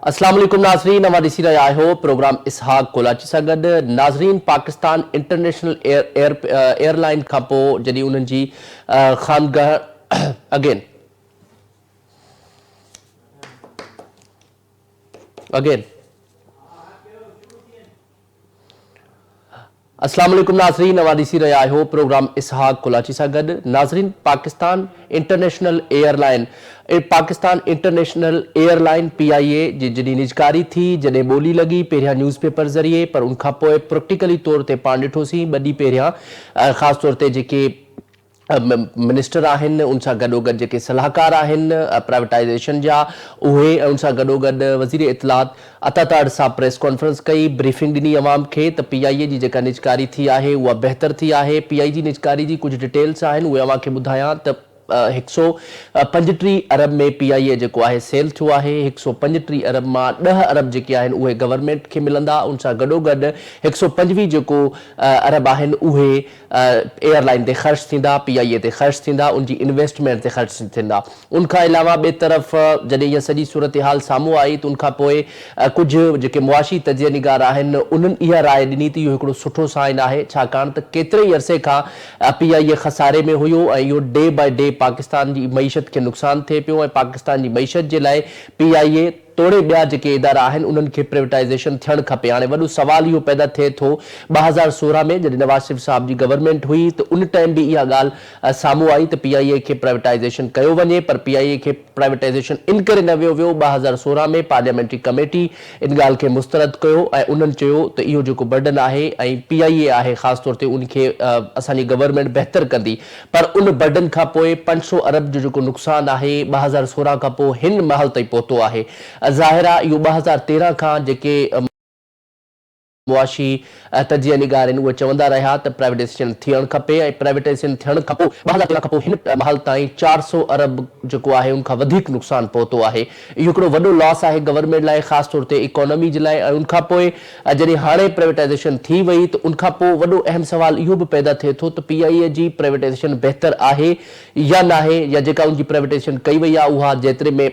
अस्सलाम वालेकुम नाज़रीन, अवां ॾिसी रहिया आहियो प्रोग्राम इसहाक कोलाची सां गॾु। नाज़रीन, पाकिस्तान इंटरनेशनल एयरलाइन खां पोइ जॾहिं उन्हनि जी खानगाह अगेन अस्सलाम वालेकुम नाज़रीन, अवां ॾिसी रहिया आहियो प्रोग्राम इसहाक कोलाची सां गॾु। नाज़रीन, पाकिस्तान इंटरनेशनल एयरलाइन PIA जी जॾहिं निजकारी थी, जॾहिं ॿोली लॻी पहिरियां न्यूज़पेपर ज़रिए, पर उनखां पोइ प्रैक्टिकली तौर ते पाण ॾिठोसीं ॿ ॾींहं पहिरियां ख़ासि तौर ते जेके मिनिस्टर आहिनि उन सां गॾोगॾु जेके सलाहकार आहिनि प्राइवेटाइज़ेशन जा उहे, ऐं उन सां गॾोगॾु वज़ीर इत्तलात अताताड़ सां प्रेस कॉन्फ्रेंस कई, ब्रीफिंग ॾिनी अवाम खे त PIA जी जेका निजकारी थी आहे उहा बहितर थी आहे। PIA जी निजकारी जी कुझु डिटेल्स आहिनि उहे अव्हांखे ॿुधायां त 135 अरब में PIA जेको आहे सेल थियो आहे। 135 अरब मां 10 अरब जेके आहिनि उहे गवर्नमेंट खे मिलंदा। उन सां गॾोगॾु 125 जेको अरब आहिनि उहे एयरलाइन ते ख़र्च थींदा, PIA ते ख़र्च थींदा, उनजी इन्वेस्टमेंट ते ख़र्च थींदा। उनखां अलावा ॿिए तरफ़ जॾहिं इहा सॼी सूरत हाल साम्हूं आई त उनखां पोइ कुझु जेके मुआशी तजिया निगार आहिनि उन्हनि इहा राय ॾिनी त इहो हिकिड़ो सुठो साइन आहे, छाकाणि त केतिरे ई अरसे खां PIA खसारे में हुयो ऐं इहो डे बाय डे पाकिस्तान जी मईशत खे नुक़सानु थिए पियो ऐं पाकिस्तान जी मईशत जे लाइ PIA तोड़े ॿिया जेके इदारा आहिनि उन्हनि खे प्राइवेटाइज़ेशन थियणु खपे। हाणे वॾो सुवाल इहो पैदा थिए थो 2016 में जॾहिं नवाज़ शरीफ़ साहब जी गवर्नमेंट हुई त उन टाइम बि इहा ॻाल्हि साम्हूं आई त PIA खे प्राइवेटाइज़ेशन कयो वञे, पर PIA खे प्राइवेटाइज़ेशन इन करे न वियो 2016 में पार्लियामेंट्री कमेटी इन ॻाल्हि खे मुस्तरद कयो ऐं उन्हनि चयो त इहो जेको बर्डन आहे ऐं PIA आहे ख़ासि तौर ते उनखे असांजी गवर्नमेंट बहितर कंदी, पर उन बर्डन खां पोइ 500 अरब जो जेको नुक़सानु आहे 2016 खां पोइ हिन महल ताईं पहुतो आहे। ज़ाहिर आहे इहो 2013 खां जेके मुआशी तजिया निगार आहिनि उहे चवंदा रहिया त प्राइवेटाइज़ेशन थियणु खपे ऐं प्राइवेटाइज़ेशन थियण खां पोइ 2013 खां पोइ हिन महल ताईं 400 अरब जेको आहे उनखां वधीक नुक़सानु पहुतो आहे। इहो हिकिड़ो वॾो लॉस आहे गवर्नमेंट लाइ, ख़ासि तौर ते इकोनॉमी जे लाइ। ऐं उनखां पोइ जॾहिं हाणे प्राइवेटाइज़ेशन थी वई त उनखां पोइ वॾो अहम सवाल इहो बि पैदा थिए थो त PIA जी प्राइवेटाइज़ेशन बहितर आहे या न आहे, या जेका उनजी प्राइवेटाइज़ेशन कई वई आहे उहा जेतिरे में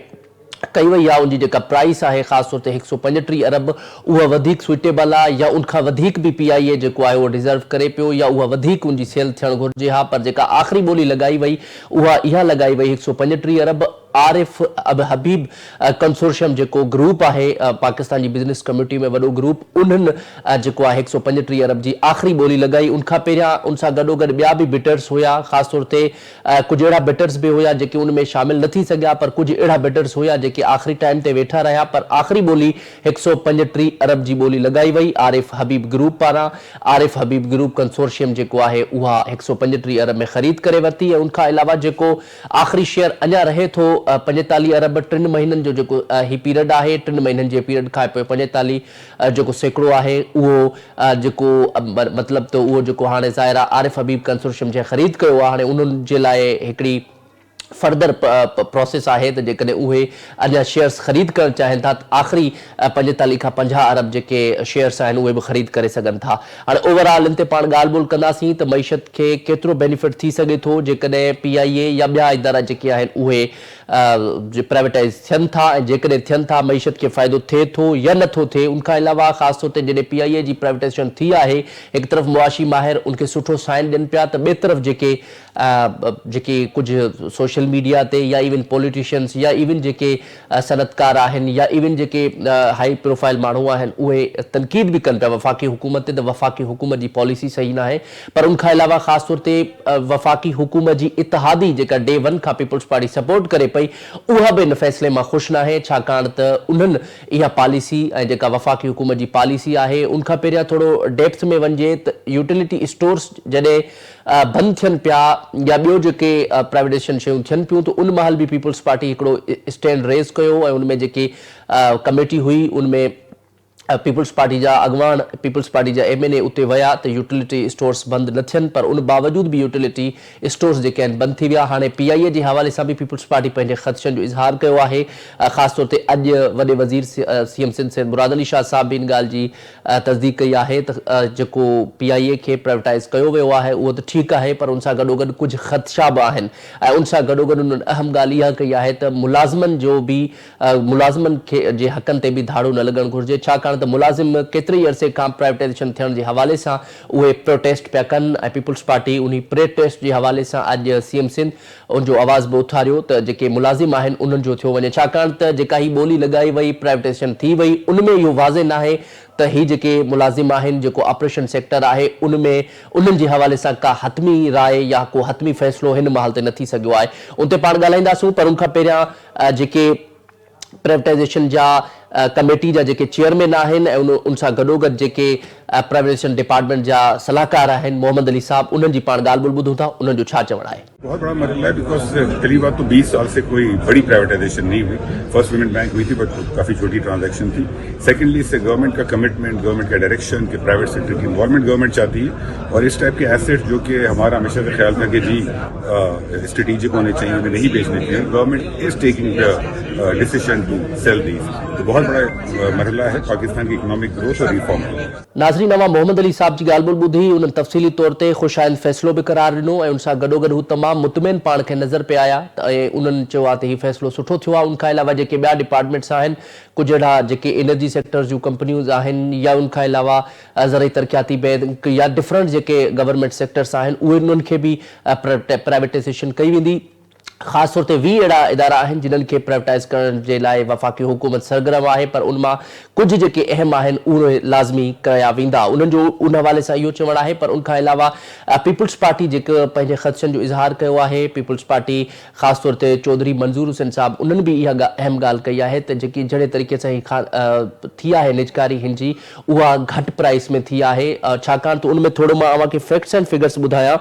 कई वई आहे उनजी जेका प्राइस आहे ख़ासि तौर ते 135 अरब उहा वधीक सुइटेबल आहे, या उनखां वधीक बि PIA जेको आहे उहो डिज़र्व करे पियो, या उहा वधीक उनजी सेल थियणु घुरिजे। हा, पर जेका आख़िरी ॿोली लॻाई वई उहा इहा लॻाई वई 135 अरब। आरिफ हबीब कंसोर्शियम जेको ग्रुप आहे पाकिस्तान जी बिज़नेस कम्युनिटी में वॾो ग्रुप, उन्हनि जेको आहे 135 अरब जी आख़िरी ॿोली लॻाई। उनखां पहिरियां उन सां गॾोगॾु ॿिया बि बिटर्स हुया, ख़ासि तौर ते कुझु अहिड़ा बिटर्स बि हुया जेके उन में शामिल न थी सघिया, पर कुझु अहिड़ा बिटर्स हुया जेके आख़िरी टाइम ते वेठा रहिया, पर आख़िरी ॿोली 135 अरब जी ॿोली लॻाई वई आरिफ हबीब ग्रुप पारां। आरिफ हबीब ग्रुप कंसोर्शियम जेको आहे उहा 135 अरब में ख़रीद करे वरिती। ऐं उनखां अलावा जेको आख़िरी शेयर अञा रहे थो 45 अरब, 3 महीननि जो जेको ही पीरियड आहे, 3 महीननि जे पीरियड खां पोइ 45 जेको सैकड़ो आहे उहो जेको मतिलबु त उहो जेको हाणे ज़ाहिर आहे आरिफ हबीब कंसोर्शियम जे ख़रीद कयो आहे। हाणे उन्हनि जे लाइ हिकिड़ी फर्दर प्रोसेस आहे त जेकॾहिं उहे अञा शेयर्स ख़रीद करणु चाहिनि था त आख़िरी 45 खां 50 अरब जेके शेयर्स आहिनि उहे बि ख़रीद करे सघनि था। हाणे ओवरऑल इन ते पाण ॻाल्हि ॿोल कंदासीं त मईशत खे केतिरो बेनिफिट थी सघे थो जेकॾहिं PIA या ॿिया इदारा जेके आहिनि उहे प्राइवेटाइज़ थियनि था, ऐं जेकॾहिं थियनि था मईशत खे फ़ाइदो थिए थो या नथो थिए। उनखां अलावा ख़ासि तौर ते जॾहिं PIA जी प्राइवेटाइज़ेशन थी आहे, हिकु तरफ़ मुआशी माहिर उनखे सुठो साइन ॾियनि पिया त ॿिए तरफ़ जेके कुझु सोशल मीडिया ते या इवन पॉलिटिशियंस या इवन जेके सनतकार आहिनि या इवन जेके हाई प्रोफाइल माण्हू आहिनि उहे तनक़ीद बि कनि पिया वफ़ाक़ी हुकूमत ते त वफ़ाक़ी हुकूमत जी पॉलिसी सही न आहे। पर उनखां अलावा ख़ासि तौर ते वफ़ाक़ी हुकूमत जी इतिहादी जेका डे 1 खां पीपल्स पार्टी सपोर्ट करे पई उहा बि इन फ़ैसिले मां ख़ुशि न आहे, छाकाणि त उन्हनि इहा पॉलिसी ऐं जेका वफ़ाक़ी हुकूमत जी पॉलिसी आहे उनखां पहिरियां थोरो डेप्थ में वञिजे त यूटिलिटी स्टोर्स जॾहिं बंदि थियनि पिया या ॿियो जेके प्राइवेटाइज़ेशन शयूं थियनि पियूं त उन महिल बि पीपल्स पार्टी हिकिड़ो स्टैंड रेज़ कयो ऐं उनमें जेकी कमेटी हुई उनमें पीपल्स पार्टी जा अॻवान पीपल्स पार्टी जा MNA उते विया त यूटिलिटी स्टोर्स बंदि न थियनि, पर उन बावजूद भी यूटिलिटी स्टोर्स जेके आहिनि बंदि थी विया। हाणे PIA जे हवाले सां भी पीपल्स पार्टी पंहिंजे ख़दशनि जो इज़हार कयो आहे। ख़ासि तौर ते अॼु वॾे वज़ीर CM सिंध सैयद मुराद अली शाह साहब भी इन ॻाल्हि जी तस्दीक कई आहे त जेको PIA खे प्राइवेटाइज़ कयो वियो आहे उहो त ठीकु आहे, पर उन सां गॾोगॾु कुझु ख़दशा बि आहिनि ऐं उन सां गॾोगॾु उन्हनि अहम ॻाल्हि इहा कई आहे त मुलाज़िमनि जो भी मुलाज़िमनि खे जे हक़नि ते भी धाड़ो न लॻणु घुरिजे, छाकाणि त मुलाज़िम केतिरे ई अरसे खां प्राइवेटाइज़ेशन थियण जे हवाले सां उहे प्रोटेस्ट पिया कनि ऐं पीपल्स पार्टी उन प्रोटेस्ट जे हवाले सां अॼु CM सिंध उनजो आवाज़ बि उथारियो त जेके मुलाज़िम आहिनि उन्हनि जो थियो वञे, छाकाणि त जेका ही ॿोली लॻाई वई प्राइवेटाइज़ेशन थी वई उनमें इहो वाज़े न आहे त ही जेके मुलाज़िम आहिनि जेको ऑपरेशन सेक्टर आहे उनमें उन्हनि जे हवाले सां का हतमी राय या को हतमी फ़ैसिलो हिन महल ते न थी सघियो आहे। उन ते पाण ॻाल्हाईंदासीं, पर उनखां पहिरियां जेके प्राइवेटाइज़ेशन जा कमेटी जा जेके चेयरमैन आहिनि ऐं उन सां गॾोगॾु जेके प्राइवेटाइज़ेशन डिपार्टमेंट जा सलाहकार आहिनि मोहम्मद अली साहब, उन्हनि जी पाण ॻाल्हि ॿोल ॿुधूं था, उन्हनि जो छा चवणु आहे। बहुत बड़ा मसला है बिकॉज पहली बात तो 20 साल से कोई बड़ी प्राइवेटाइजेशन नहीं हुई। फर्स्ट पेमेंट बैंक हुई थी बट काफी छोटी ट्रांजैक्शन थी। सेकेंडली इससे गवर्नमेंट का कमिटमेंट, गवर्नमेंट का डायरेक्शन कि प्राइवेट सेक्टर की इन्वॉल्वमेंट गवर्नमेंट चाहती है और इस टाइप के एसेट जो कि हमारा हमेशा से ख्याल था कि जी स्ट्रेटेजिक होने चाहिए, हमें नहीं बेचने चाहिए, government is taking the decision to sell these. तो बहुत बड़ा मसला है पाकिस्तान की इकोनॉमिक ग्रोथ और रिफॉर्म। नाज़रीन, नवा मोहम्मद अली साहब जी ॻाल्हि ॿोल ॿुधी, उन्हनि तफ़सीली तौर ते ख़ुशाइंद फ़ैसिलो बि करार ॾिनो ऐं उन सां गॾोगॾु हू तमामु मुतमिन पाण खे नज़र पे आया ऐं उन्हनि चयो आहे त हीउ फ़ैसिलो सुठो थियो आहे। उनखां अलावा जेके ॿिया डिपार्टमेंट्स आहिनि, कुझु अहिड़ा जेके एनर्जी सेक्टर जूं कंपनियूं आहिनि या उनखां अलावा ज़रई तरक़ियाती बैंक या डिफरेंट जेके गवर्नमेंट सेक्टर्स आहिनि उहे उन्हनि खे बि प्राइवेटाइज़ेशन कई वेंदी। ख़ासि तौर ते 20 अहिड़ा इदारा आहिनि जिन्हनि खे प्राइवेटाइज़ करण जे लाइ वफ़ाक़ी हुकूमत सरगर्म आहे, पर उन मां कुझु जेके अहम आहिनि उहे लाज़मी कया वेंदा, उन्हनि जो उन हवाले सां इहो चवणु आहे। पर उनखां अलावा पीपल्स पार्टी जेके पंहिंजे ख़दशनि जो इज़हार कयो आहे, पीपल्स पार्टी ख़ासि तौर ते चौधरी मंज़ूर हुसैन साहब, उन्हनि बि इहा अहम ॻाल्हि कई आहे त जेकी जहिड़े तरीक़े सां थी आहे निजकारी हिन जी उहा घटि प्राइस में थी आहे, छाकाणि त उनमें थोरो मां अव्हांखे फैक्ट्स एंड फिगर्स ॿुधायां।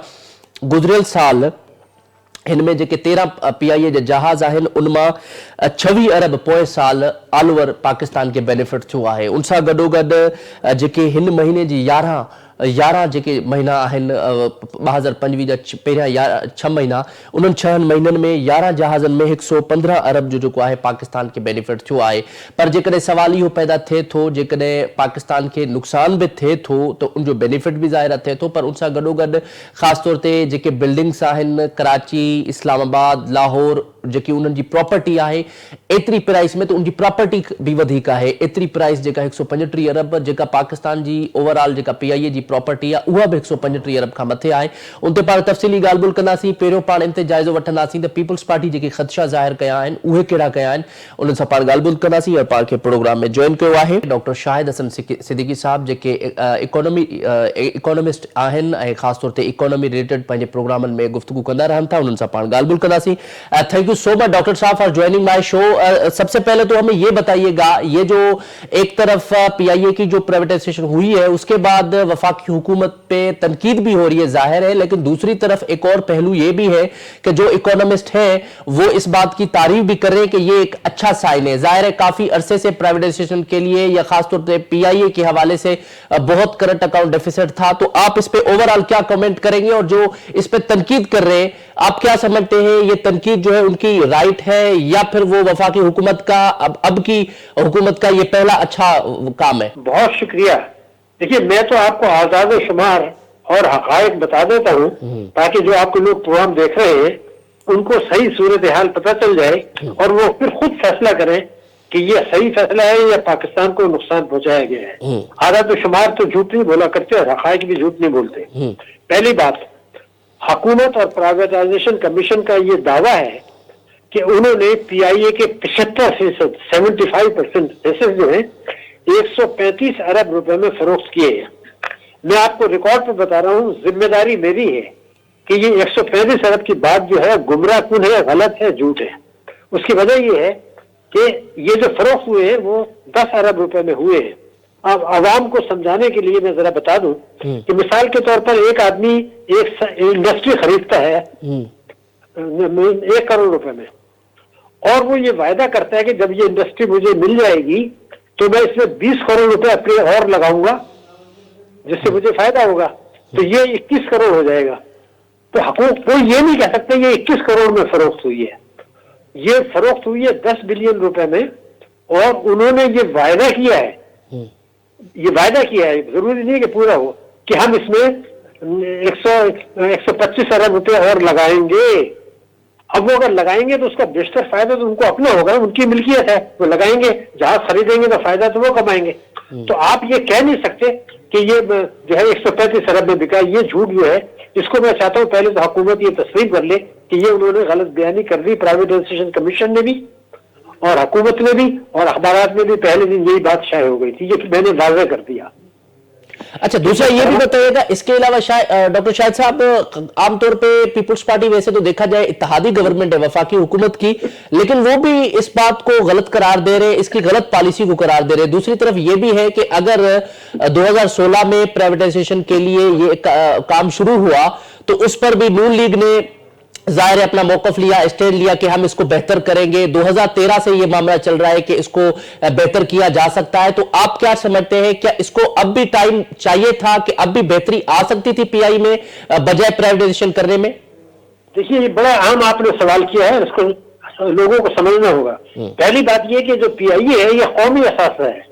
गुज़िरियल साल इनमें जेके 13 PIA जे जहाज़ आहिनि उनमां 26 अरब पोएं साल ऑल ओवर पाकिस्तान के बेनिफिट थियो आहे। उन सां गॾोगॾु जेके हिन महीने जी 11 जेके महीना आहिनि 2025 जा पहिरियां 6 महीना, उन्हनि 6 महीननि में 11 जहाज़नि में 115 अरब जो जेको आहे पाकिस्तान खे बेनिफिट थियो आहे। पर जेकॾहिं सवाल इहो पैदा थिए थो, जेकॾहिं पाकिस्तान खे नुक़सान बि थिए थो त उनजो बेनिफिट बि ज़ाहिर थिए थो, पर उन सां गॾोगॾु ख़ासि तौर ते जेके बिल्डिंग्स आहिनि कराची, इस्लामाबाद, लाहौर, जेकी उन्हनि जी प्रॉपर्टी आहे एतिरी प्राइस में त उनजी प्रॉपर्टी बि वधीक आहे। एतिरी प्राइस जेका 135 अरब जेका पाकिस्तान जी ओवरऑल जेका PIA जी प्रॉपर्टी आहे उहा बि 135 अरब खां मथे आहे। उन ते पाण तफ़सीली ॻाल्हि ॿोल कंदासीं। पहिरियों पाण इन ते जाइज़ो वठंदासीं त पीपल्स पार्टी जेके ख़दशा ज़ाहिर कया आहिनि उहे कहिड़ा कया आहिनि, उन्हनि सां पाण ॻाल्हि ॿोल कंदासीं। और पाण खे प्रोग्राम में जॉइन कयो आहे डॉक्टर शाहिद हसन सिद्दीकी साहब, जेके इकोनॉमिस्ट आहिनि ऐं ख़ासि तौर ते इकोनॉमी रिलेटेड पंहिंजे प्रोग्रामनि में गुफ्तगू कंदा रहनि था, उन्हनि सां पाण ॻाल्हि ॿोल कंदासीं। Thank you so much doctor sahab for joining my show. सबसे पहले तो हमें ये बताइएगा, ये जो एक तरफ PIA की जो प्राइवेटाइजेशन हुई है उसके बाद वफाकी हुकूमत पे तनकीद भी हो रही है, जाहिर है, लेकिन दूसरी तरफ एक और पहलू ये भी है कि जो इकोनॉमिस्ट हैं वो इस बात की तारीफ भी कर रहे हैं कि ये एक अच्छा साइन है। जाहिर है काफी अरसे से प्राइवेटाइजेशन के लिए या खासतौर पर PIA के हवाले से बहुत करंट अकाउंट डेफिसिट था, तो आप इस पे ओवरऑल क्या कमेंट करेंगे? और जो इस पे तनकीद कर रहे हैं आप क्या समझते हैं, ये तनकीद जो है उनकी राइट है या फिर वो वफाकी हुकूमत का अब की हुकूमत का ये पहला अच्छा काम है? बहुत शुक्रिया। देखिए, मैं तो आपको आजाद शुमार और हकायक बता देता हूँ ताकि जो आपके लोग प्रोग्राम देख रहे हैं उनको सही सूरत हाल पता चल जाए और वो फिर खुद फैसला करें कि ये सही फैसला है या पाकिस्तान को नुकसान पहुंचाया गया है। आजाद शुमार तो झूठ नहीं बोला करते और हकायक भी झूठ नहीं बोलते। पहली बात, हुकूमत और प्राइवेटाइजेशन कमीशन का ये दावा है कि उन्होंने PIA के 75% 75% हिस्से जो है 135 अरब रुपए में फरोख्त किए हैं। मैं आपको रिकॉर्ड पर बता रहा हूं, जिम्मेदारी मेरी है कि ये 135 अरब की बात जो है गुमराह कुन है, गलत है, झूठ है। उसकी वजह ये है कि ये जो फरोख्त हुए हैं वो 10 अरब रुपए में हुए हैं। अब आवाम को समझाने के लिए मैं जरा बता दूं कि मिसाल के तौर पर एक आदमी एक इंडस्ट्री खरीदता है 1 करोड़ रुपए में और वो ये वायदा करता है कि जब ये इंडस्ट्री मुझे मिल जाएगी तो मैं इसमें 20 करोड़ रुपए अपने और लगाऊंगा जिससे मुझे फायदा होगा, तो ये 21 करोड़ हो जाएगा। तो कोई ये नहीं कह सकते ये 21 करोड़ में फरोख्त हुई है। ये फरोख्त हुई है 10 बिलियन रुपए में, और उन्होंने ये वायदा किया है, जरूरी नहीं कि पूरा हो, कि हम इसमें 125 अरब रुपए और लगाएंगे। अब वो अगर लगाएंगे तो उसका बेशतर फायदा तो उनको अपना होगा, उनकी मिल्कियत है, वो लगाएंगे, जहाज खरीदेंगे तो फायदा तो वो कमाएंगे। तो आप ये कह नहीं सकते कि ये जो है 135 अरब में बिका, ये झूठ जो है, इसको मैं चाहता हूं पहले तो हुकूमत ये तस्लीम कर ले कि ये उन्होंने गलत बयानी कर दी। प्राइवेटाइजेशन कमीशन ने भी और हुकूमत ने भी और अखबारात में भी पहले दिन यही बात शाये हो गई थी, ये मैंने वाज़ेह कर दिया। अच्छा, दूसरा ये भी बताइएगा, इसके अलावा डॉक्टर शाहिद साहब, आमतौर पे पीपुल्स पार्टी वैसे तो देखा जाए इत्तेहादी गवर्नमेंट है वफाकी हुकूमत की, लेकिन वो भी इस बात को गलत करार दे रहे, इसकी गलत पॉलिसी को करार दे रहे। दूसरी तरफ ये भी है कि अगर 2016 में प्राइवेटाइजेशन के लिए ये काम शुरू हुआ तो उस पर भी नून लीग ने जाहिर है अपना मौकफ लिया, स्टैंड लिया कि हम इसको बेहतर करेंगे। 2013 से ये मामला चल रहा है कि इसको बेहतर किया जा सकता है। तो आप क्या समझते हैं, क्या इसको अब भी टाइम चाहिए था कि अब भी बेहतरी आ सकती थी पीआई में बजाय प्राइवेटाइजेशन करने में? देखिए, ये बड़ा आम आपने सवाल किया है, इसको लोगों को समझना होगा। पहली बात यह कि जो पीआई है ये कौमी असासा है,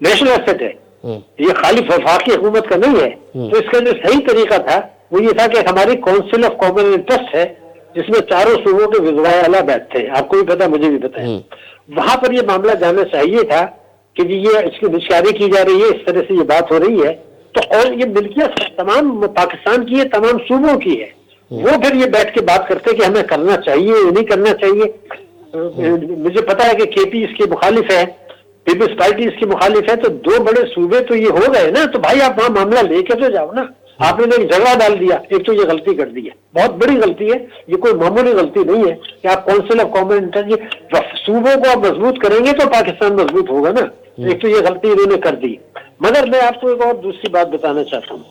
नेशनल एसेट है, ये खाली वफाकी हुकूमत का नहीं है। तो इसका जो सही तरीका था वो ये था कि हमारी काउंसिल ऑफ कॉमन इंटरेस्ट है, जिसमें चारों सूबों के विज़राए आला बैठते हैं, आपको भी पता, मुझे भी पता है। वहां पर ये मामला जाना चाहिए था कि जी ये इसकी निष्कारी की जा रही है, इस तरह से ये बात हो रही है। तो और ये मिल्कियत तमाम पाकिस्तान की है, तमाम सूबों की है। वो फिर ये बैठ के बात करते कि हमें करना चाहिए नहीं करना चाहिए। मुझे पता है कि केपी इसके मुखालिफ है, पीपल्स पार्टी इसकी मुखालिफ है, तो दो बड़े सूबे तो ये हो गए ना, तो भाई आप वहां मामला लेके तो जाओ ना। आपने एक जगह डाल दिया, एक तो ये गलती कर दी है, बहुत बड़ी गलती है, ये कोई मामूली गलती नहीं है कि आप काउंसिल ऑफ कॉमन इंटरेस्ट सूबों को आप मजबूत करेंगे तो पाकिस्तान मजबूत होगा ना। एक तो ये गलती इन्होंने कर दी। मगर मैं आपको एक और दूसरी बात बताना चाहता हूँ,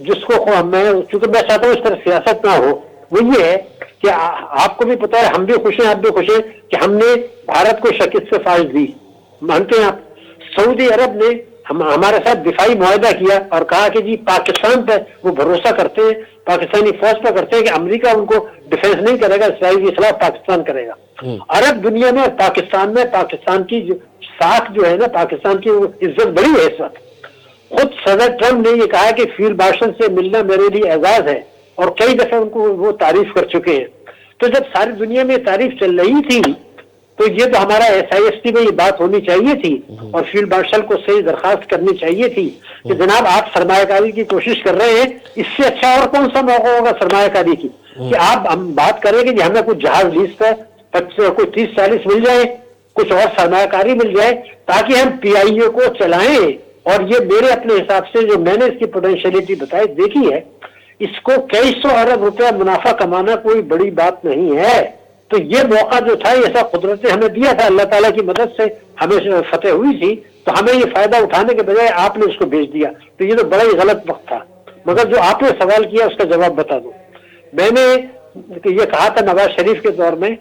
जिसको मैं, चूंकि मैं चाहता हूँ इस तरह सियासत ना हो, वो ये है कि आपको भी पता है, हम भी खुश हैं, आप भी खुश हैं कि हमने भारत को शिकस्त से फायद दी, मानते हैं आप। सऊदी अरब ने हमारे साथ दिफाई मुआहदा किया और कहा कि जी पाकिस्तान पे वो भरोसा करते हैं, पाकिस्तानी फौज पर करते हैं कि अमेरिका उनको डिफेंस नहीं करेगा, इसराइल के खिलाफ पाकिस्तान करेगा। अरब दुनिया में पाकिस्तान की जो साख जो है ना, पाकिस्तान की इज्जत बड़ी है इस वक्त। खुद सदर ट्रम्प ने ये कहा कि फील्ड मार्शल से मिलना मेरे लिए एजाज है, और कई दफे उनको वो तारीफ कर चुके हैं। तो जब सारी दुनिया में तारीफ चल रही थी तो ये तो हमारा SIST में ये बात होनी चाहिए थी और फील्ड मार्शल को सही दरखास्त करनी चाहिए थी कि जनाब आप सरमायाकारी की कोशिश कर रहे हैं, इससे अच्छा और कौन सा मौका होगा सरमायाकारी की कि आप हम बात करें कि हमें कुछ जहाज लीज पे कुछ 30-40 मिल जाए, कुछ और सरमायाकारी मिल जाए, ताकि हम PIO को चलाएं। और ये मेरे अपने हिसाब से जो मैंने इसकी पोटेंशियलिटी बताई देखी है, इसको कई सौ अरब रुपया मुनाफा कमाना कोई बड़ी बात नहीं है। तो ये मौका जो था, ऐसा कुदरत ने हमें दिया था, अल्लाह ताला की मदद से हमें फतेह हुई थी, तो हमें ये फायदा उठाने के बजाय आपने उसको भेज दिया, तो ये तो बड़ा ही गलत वक्त था। मगर जो आपने सवाल किया उसका जवाब बता दूं। मैंने ये कहा था नवाज शरीफ के दौर में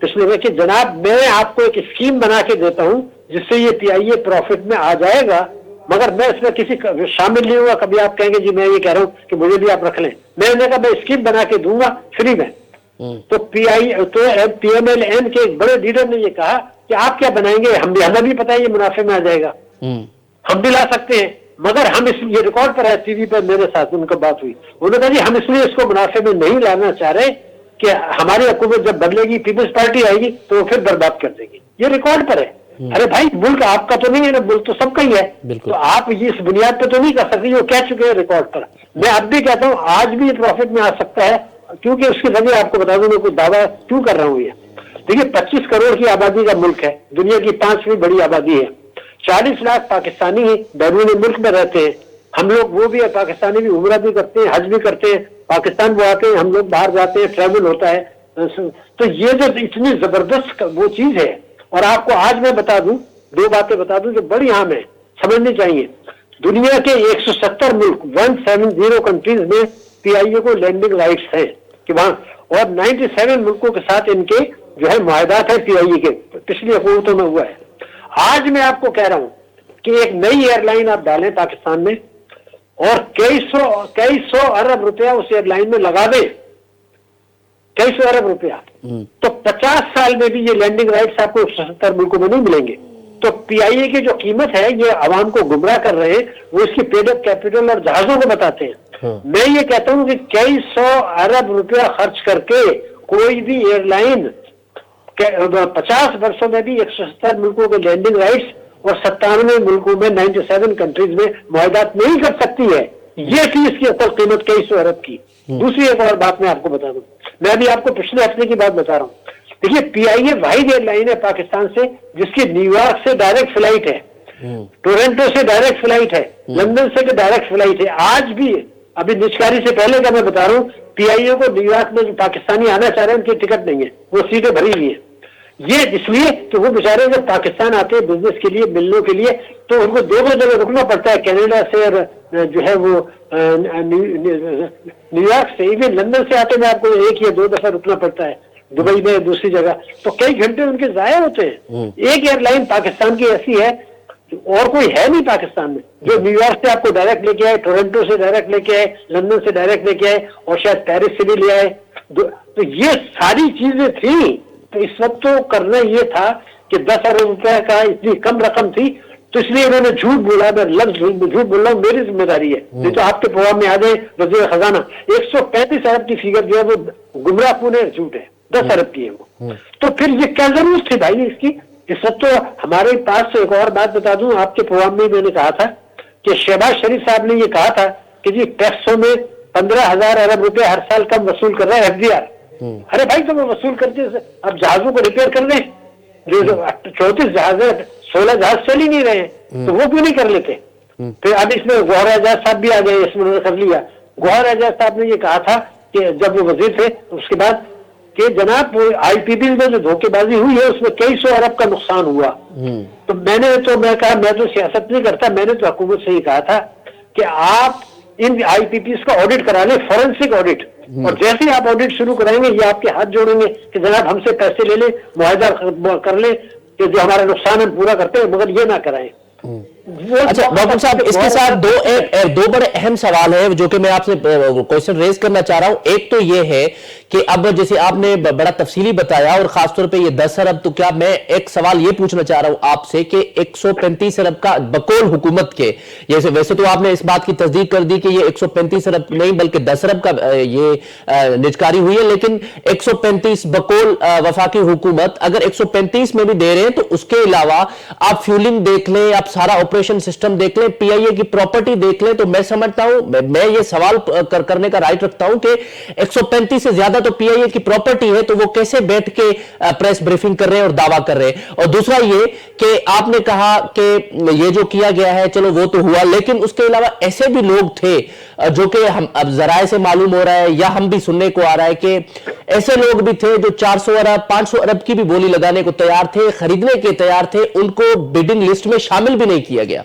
पिछले में कि जनाब मैं आपको एक स्कीम बना के देता हूं जिससे ये PIA प्रॉफिट में आ जाएगा, मगर मैं इसमें किसी शामिल नहीं हुआ। कभी आप कहेंगे जी मैं ये कह रहा हूं कि मुझे भी आप रख लें, मैंने कहा मैं स्कीम बना के दूंगा फ्री में। तो PMLN के एक बड़े लीडर ने ये कहा कि आप क्या बनाएंगे, हमें भी पता है ये मुनाफे में आ जाएगा, हम भी ला सकते हैं, मगर हम ये रिकॉर्ड पर है, टीवी पर मेरे साथ उनका बात हुई, उन्होंने कहा जी हम इसलिए इसको मुनाफे में नहीं लाना चाह रहे कि हमारी हुकूमत जब बदलेगी, पीपल्स पार्टी आएगी तो वो फिर बर्बाद कर देगी। ये रिकॉर्ड पर है। अरे भाई, मुल्क आपका तो नहीं है ना, मुल्क तो सबका ही है, तो आप ये इस बुनियाद पर तो नहीं कर सकते, वो कह चुके हैं रिकॉर्ड पर। मैं अब भी कहता हूँ आज भी ये प्रॉफिट में आ सकता है, क्योंकि उसकी वजह आपको बता दूं, मैं कोई दावा क्यों कर रहा हूं। ये देखिए 25 करोड़ की आबादी का मुल्क है, दुनिया की 5वीं बड़ी आबादी है, 40 लाख पाकिस्तानी बैरून मुल्क में रहते हैं। हम लोग वो भी है, पाकिस्तानी भी उम्रा भी करते हैं, हज भी करते हैं, पाकिस्तान वो आते हैं, हम लोग बाहर जाते हैं, ट्रैवल होता है। तो ये जो इतनी जबरदस्त वो चीज है। और आपको आज मैं बता दूं, 2 बातें बता दूं जो बड़ी अहम है, समझनी चाहिए। दुनिया के 170 मुल्क 170 कंट्रीज में PIA को लैंडिंग राइट्स है कि वहां, और 97 मुल्कों के साथ इनके जो है मुआहदात है PIA के, पिछली हुकूमतों में हुआ है। आज मैं आपको कह रहा हूं कि एक नई एयरलाइन आप डालें पाकिस्तान में और कई सौ अरब रुपया उस एयरलाइन में लगा दें, कई सौ अरब रुपया, तो 50 साल में भी ये लैंडिंग राइट्स आपको 170 मुल्कों में नहीं मिलेंगे। तो पीआईए की जो कीमत है, ये आवाम को गुमराह कर रहे हैं, वो इसकी पेड अप कैपिटल और जहाजों को बताते हैं। मैं ये कहता हूं कि कई सौ अरब रुपया खर्च करके कोई भी एयरलाइन 50 वर्षों में भी 170 मुल्कों के लैंडिंग राइट्स और 97 मुल्कों में 97 कंट्रीज में मुआहदात नहीं कर सकती है। ये थी इसकी असल कीमत कई सौ अरब की। दूसरी एक और बात मैं आपको बता दूं, मैं अभी आपको पिछले हफ्ते की बात बता रहा हूं। देखिए, पीआईए वाहिद एयरलाइन है पाकिस्तान से जिसकी न्यूयॉर्क से डायरेक्ट फ्लाइट है, टोरंटो से डायरेक्ट फ्लाइट है, लंदन से डायरेक्ट फ्लाइट है। आज भी अभी निष्कारी से पहले का मैं बता रहा हूँ, पीआईए को न्यूयॉर्क में जो पाकिस्तानी आना चाह रहे हैं उनकी टिकट नहीं है, वो सीटें भरी हुई है। ये इसलिए कि वो बेचारे जब पाकिस्तान आते हैं बिजनेस के लिए, मिलने के लिए, तो उनको दो जगह रुकना पड़ता है, कनाडा से और जो है वो न्यूयॉर्क से। इवन लंदन से आते में आपको एक या दो दफा रुकना पड़ता है, दुबई में दूसरी जगह, तो कई घंटे उनके जाया होते हैं। एक एयरलाइन पाकिस्तान की ऐसी है और कोई है नहीं पाकिस्तान में जो न्यूयॉर्क से आपको डायरेक्ट लेके आए, टोरंटो से डायरेक्ट लेके आए, लंदन से डायरेक्ट लेके आए और शायद पेरिस से भी ले आए। तो ये सारी चीजें थी। तो इस वक्त तो करना ये था कि 10 अरब रुपए का इतनी कम रकम थी, तो इसलिए उन्होंने झूठ बोला। मैं लफ्ज झूठ बोल रहा हूँ, मेरी जिम्मेदारी है, नहीं तो आपके प्रोग्राम में आ जाए वज़ीर खजाना 135 अरब की फिगर जो है वो गुमराहकुन झूठ है, 10 अरब की है वो। तो फिर ये क्या जरूरत थी भाई इसकी? इस वक्त तो हमारे पास एक और बात बता दूं, आपके प्रोग्राम में मैंने कहा था कि शहबाज शरीफ साहब ने ये कहा था कि जी टैक्सों में 15,000 अरब रुपए हर साल कम वसूल कर रहा है एफडीआर। अरे भाई, तो वो वसूल करके अब जहाजों को रिपेयर कर दें, जो 34 जहाज है, 16 जहाज चल ही नहीं रहे हैं, तो वो क्यों नहीं कर लेते? फिर अब इसमें गौहर एजाज साहब भी आ गए, इसमें उन्होंने कर लिया। गौहर एजाज साहब ने ये कहा था कि जब वो वजीर थे उसके बाद कि जनाब आईपीपी में जो धोखेबाजी हुई है उसमें कई सौ अरब का नुकसान हुआ। तो मैं कहा मैं तो सियासत नहीं करता, मैंने तो हुकूमत से ही कहा था कि आप इन आईपीपीस का ऑडिट करा लें, फॉरेंसिक ऑडिट, और जैसे ही आप ऑडिट शुरू कराएंगे ये आपके हाथ जोड़ेंगे कि जनाब हमसे पैसे ले लें, मुआहदा कर लें कि जो हमारा नुकसान हम पूरा करते हैं, मगर ये ना कराएं। अच्छा डॉक्टर साहब, इसके साथ दो बड़े अहम सवाल है जो कि मैं आपसे क्वेश्चन रेज करना चाह रहा हूं। एक तो ये है कि अब जैसे आपने बड़ा तफसीली बताया और खासतौर पे ये 10 अरब, तो क्या मैं एक सवाल ये पूछना चाह रहा हूं आपसे कि 135 अरब का बकौल हुकूमत के, जैसे वैसे तो आपने इस बात की तस्दीक कर दी कि ये 135 अरब नहीं बल्कि 10 अरब का ये निजकारी हुई है, लेकिन 135 बकौल वफाकी हुकूमत अगर 135 में भी दे रहे हैं तो उसके अलावा आप फ्यूलिंग देख लें, आप सारा ऑपरेशन सिस्टम देख लें, पीआईए की प्रॉपर्टी देख लें, तो मैं समझता हूं, मैं ये सवाल करने का राइट रखता हूं कि 135 से ज्यादा तो पीआईए की प्रॉपर्टी है, तो वो कैसे बैठ के प्रेस ब्रीफिंग कर रहे हैं और दावा कर रहे हैं। और दूसरा ये कि आपने कहा कि ये जो किया गया है चलो वो तो हुआ, लेकिन उसके अलावा ऐसे भी लोग थे जो कि हम अब जराए से मालूम हो रहा है या हम भी सुनने को आ रहा है कि ऐसे लोग भी थे जो 400 अरब 500 अरब की भी बोली लगाने को तैयार थे, खरीदने के तैयार थे, उनको बिडिंग लिस्ट में शामिल भी नहीं किया गया।